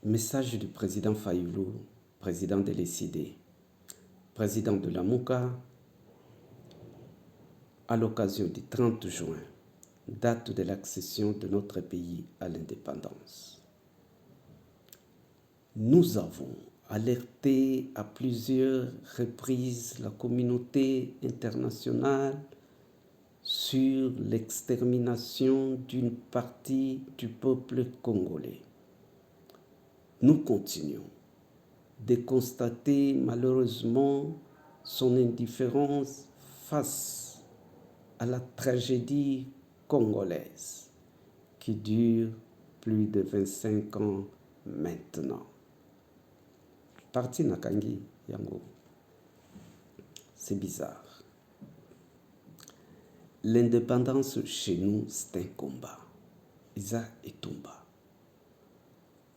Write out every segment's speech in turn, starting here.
Message du président Fayoulou, président de l'ECD, président de la MOUCA, à l'occasion du 30 juin, date de l'accession de notre pays à l'indépendance. Nous avons alerté à plusieurs reprises la communauté internationale sur l'extermination d'une partie du peuple congolais. Nous continuons de constater malheureusement son indifférence face à la tragédie congolaise qui dure plus de 25 ans maintenant. Parti Nakangi Yango, c'est bizarre. L'indépendance chez nous, c'est un combat. Isa et Tumba.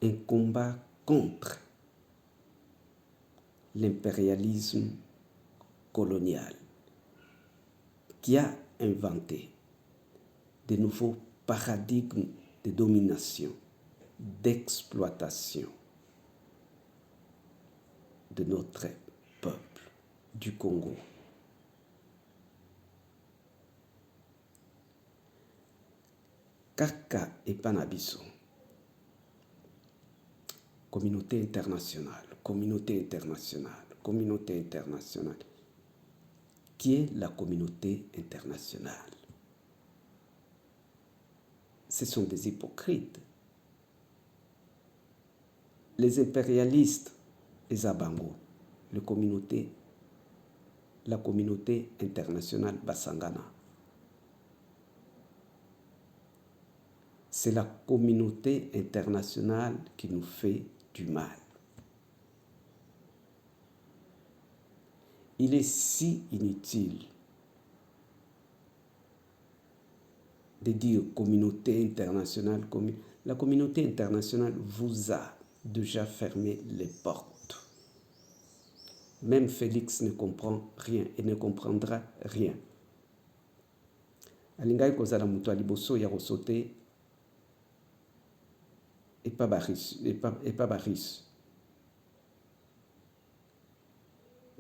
Un combat contre l'impérialisme colonial qui a inventé de nouveaux paradigmes de domination, d'exploitation de notre peuple, du Congo. Kaka et Panabiso. Communauté internationale, communauté internationale, communauté internationale. Qui est la communauté internationale? Ce sont des hypocrites. Les impérialistes, les Abango, la communauté internationale Basangana. C'est la communauté internationale qui nous fait du mal. Il est si inutile de dire communauté internationale. La communauté internationale vous a déjà fermé les portes. Même Félix ne comprend rien et ne comprendra rien. Alingai kozala mutu aliboso ya kosote et pas Baris.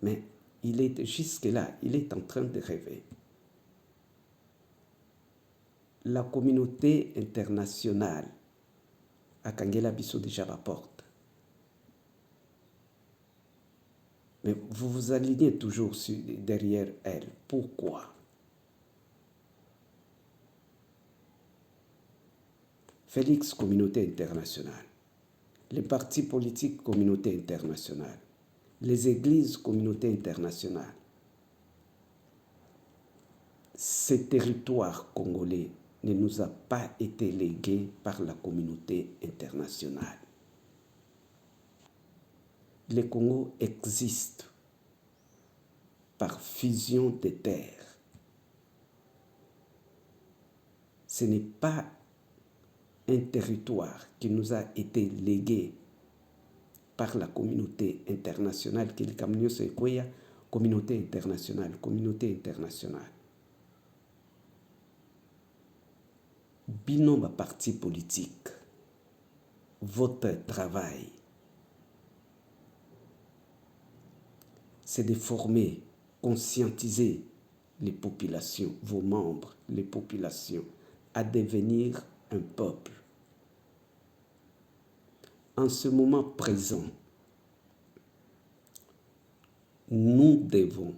Mais il est jusque-là, il est en train de rêver. La communauté internationale a Kangela Bisso déjà la porte. Mais vous vous alignez toujours derrière elle. Pourquoi? Félix, communauté internationale. Les partis politiques, communauté internationale. Les églises, communauté internationale. Ce territoire congolais ne nous a pas été légué par la communauté internationale. Le Congo existe par fusion des terres. Ce n'est pas un territoire qui nous a été légué par la communauté internationale, qui est le communauté internationale, communauté internationale. Binom parti politique, votre travail, c'est de former, conscientiser les populations, vos membres, les populations, à devenir un peuple. En ce moment présent, nous devons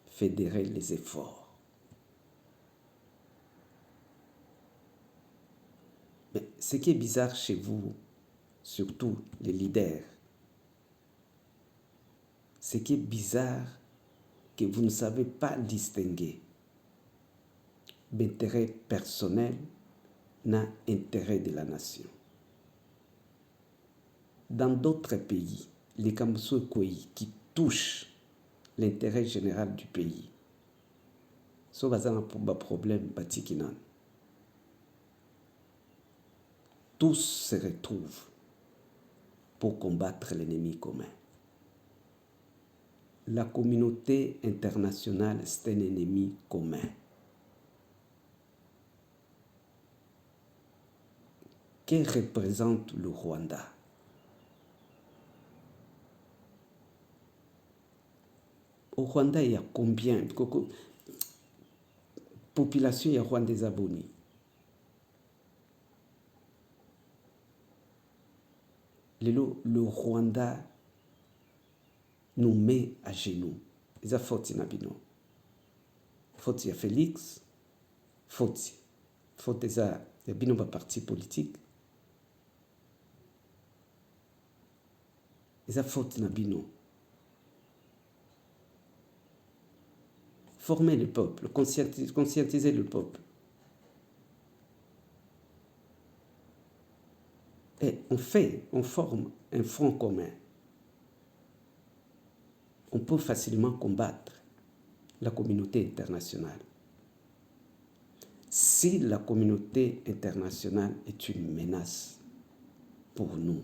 fédérer les efforts. Mais ce qui est bizarre chez vous, surtout les leaders, ce qui est bizarre, que vous ne savez pas distinguer l'intérêt personnel n'a intérêt de la nation. Dans d'autres pays, les Kamsoukoui qui touchent l'intérêt général du pays, sauf à un problème batikinan. Tous se retrouvent pour combattre l'ennemi commun. La communauté internationale, c'est un ennemi commun. Que représente le Rwanda? Au Rwanda, il y a combien de population il y a Rwandais abonnés? Le Rwanda nous met à genoux. Ils ont faute nabino. Faute il y a Félix, faute il y a bino ba parti politique. Ils ont faute nabino. Former le peuple, conscientiser le peuple. Et on forme un front commun. On peut facilement combattre la communauté internationale. Si la communauté internationale est une menace pour nous,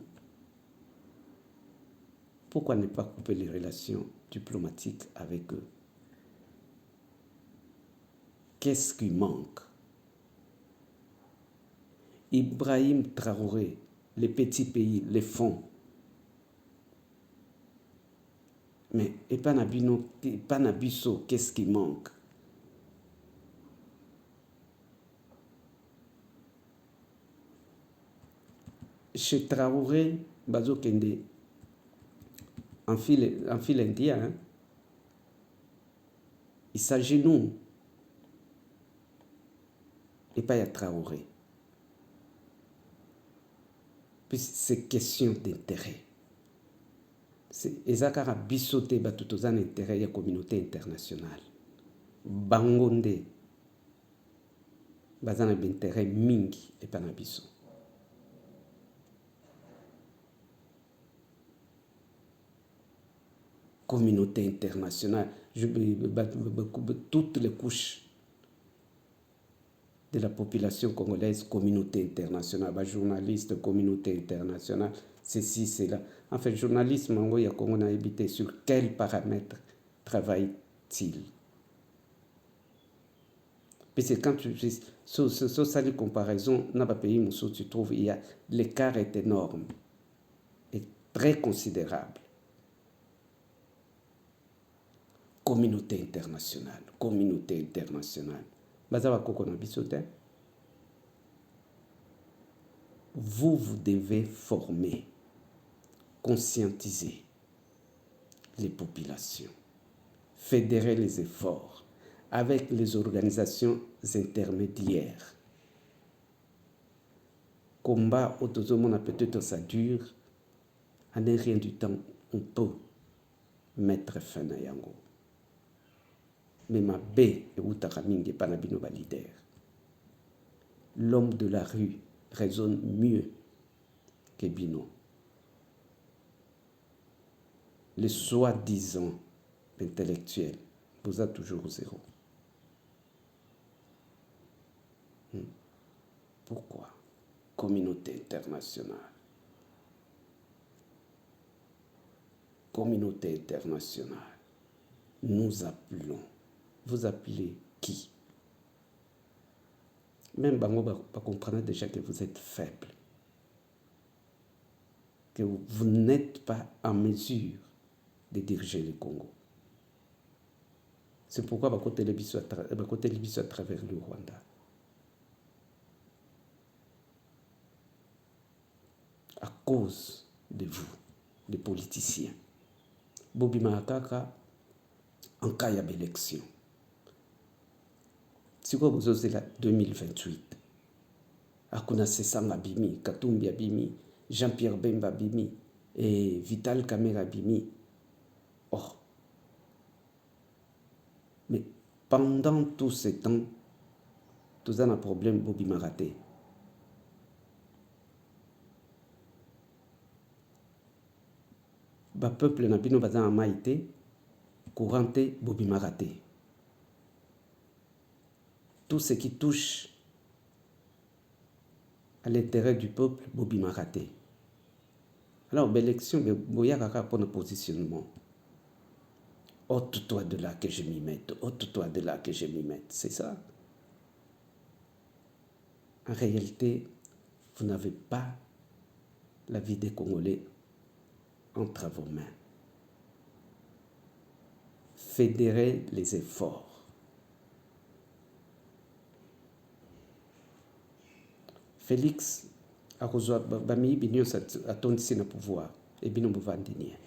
pourquoi ne pas couper les relations diplomatiques avec eux? Qu'est-ce qui manque? Ibrahim Traoré, les petits pays, les fonds. Mais et pas Nabiso, qu'est-ce qui manque? Chez Traoré, Bazo Kende, en fil indien, hein, il s'agenouille et pas à Traoré. Puis c'est question d'intérêt. Ezakara bisote batutozan intérêt ya communauté internationale. Bangonde bazana d'intérêt mingi et pas na biso. Communauté internationale, toutes les couches de la population congolaise, communauté internationale, journalistes, communauté internationale, ceci, cela. En fait, journalisme, il y a qu'on a habité sur quels paramètres travaille-t-il? Parce que quand tu fais cette comparaison, dans le pays où tu trouves, l'écart est énorme et très considérable. Communauté internationale. Vous devez former, conscientiser les populations, fédérer les efforts avec les organisations intermédiaires. Combat autosomone peut-être ça dure, en un rien du temps, on peut mettre fin à yango. Mais ma B et Outaramingue Panabino leader. L'homme de la rue raisonne mieux que Bino. Le soi-disant intellectuel vous a toujours zéro. Pourquoi? Communauté internationale. Communauté internationale. Nous appelons. Vous appelez qui? Même Bango va comprendre déjà que vous êtes faible. Que vous n'êtes pas en mesure de diriger le Congo. C'est pourquoi Bako Télévision à travers le Rwanda. À cause de vous, les politiciens. Bobi Mahakaka, en cas d'élection. C'est quoi vous osez là 2028? Akuna Sesang Abimi, Katumbi Abimi, Jean-Pierre Bemba Abimi et Vital Kamerhe Abimi. Oh. Mais pendant tout ce temps, tout un problème Bobi Maraté. Le peuple n'a pas besoin de maïté, couranté Bobi Maraté. Tout ce qui touche à l'intérêt du peuple, Bobi Maraté. Alors, l'élection, il y a un positionnement. Ôte-toi de là que je m'y mette, ôte-toi de là que je m'y mette. C'est ça. En réalité, vous n'avez pas la vie des Congolais entre vos mains. fédérer les efforts. Félix akozwa bamiyibi nyonso atondisi na pouvoir ebino bovandi nie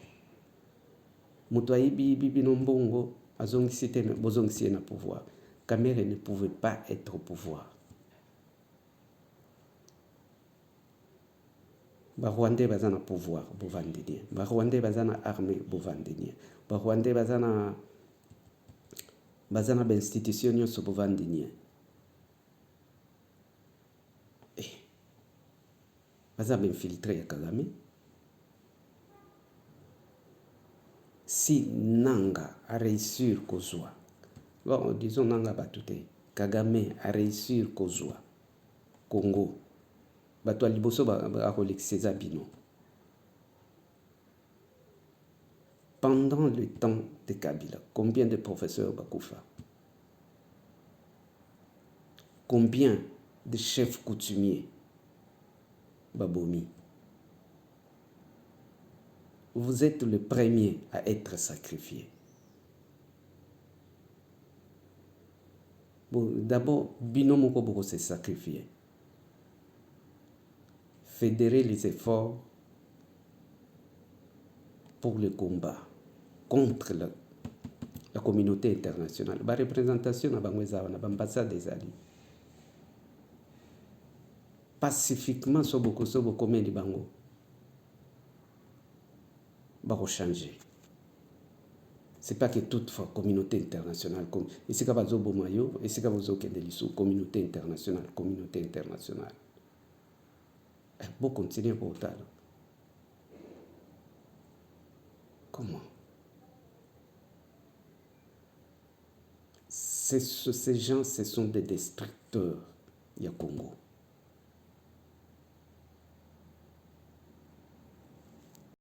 moto ayibi bino mbongo azongisi te bozongisi ye na pouvoir. Kamere ne pouvait pas être au pouvoir. Barwandais baza na pouvoir bovandi nie, barwandais baza na armée bovandi nie, barwandais baza na bainstitution nyonso bovandi nie. Baza bainfiltré ya Kagame. Si Nanga a réussi kozwa, bon, disons Nanga batute, Kagame a réussi kozwa Congo, bato ya liboso akolekisa bino. Pendant le temps de Kabila, combien de professeurs bakufa? Combien de chefs coutumiers babomi? Vous êtes le premier à être sacrifié. Bon, d'abord, Binomo Koboko s'est sacrifié. Fédérer les efforts pour le combat contre la communauté internationale. La représentation à l'ambassade des alliés. Pacifiquement, Soboko comme les bango. Va changer. C'est pas que toute communauté internationale comme ici ka bazo bomayo, ici ka bazo kendeliso communauté internationale. Bon continuer pour autant. Comment? Ces gens, ce sont des destructeurs du Congo.